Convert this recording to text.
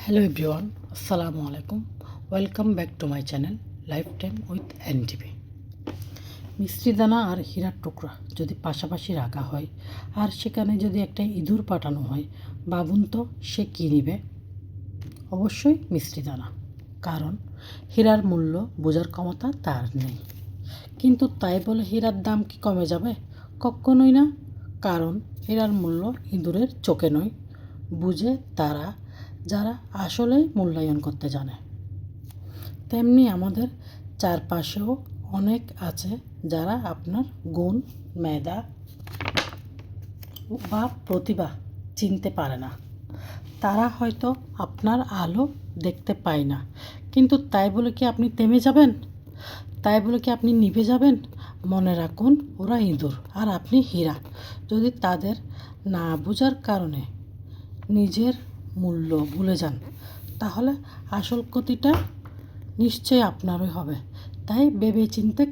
Hello everyone, আসসালামু আলাইকুম। Welcome back to my channel life time with NTV. মিষ্টি দানা আর হীরার টুকরা যদি পাশাপাশি রাখা হয় আর সেখানে যদি একটা ইঁদুর পাঠানো হয়, ভাবুন তো সে কী নিবে? অবশ্যই মিষ্টি দানা, কারণ হীরার মূল্য বোঝার ক্ষমতা তার নেই। কিন্তু তাই বলে হীরার দাম কি কমে যাবে? কখনোই না, কারণ হীরার মূল্য ইঁদুরের চোখে নয়, বুঝে তারা যারা আসলেই মূল্যায়ন করতে জানে। তেমনি আমাদের চারপাশেও অনেক আছে যারা আপনার গুণ, মেধা বা প্রতিভা চিনতে পারে না। তারা হয়তো আপনার আলো দেখতে পায় না, কিন্তু তাই বলে কি আপনি থেমে যাবেন? তাই বলে কি আপনি নিভে যাবেন? মনে রাখুন, ওরা ইঁদুর আর আপনি হীরা। যদি তাদের না বোঝার কারণে নিজের মূল্য ভুলে যান, তাহলে আসল ক্ষতিটা নিশ্চয়ই আপনারই হবে। তাই ভেবে চিন্তে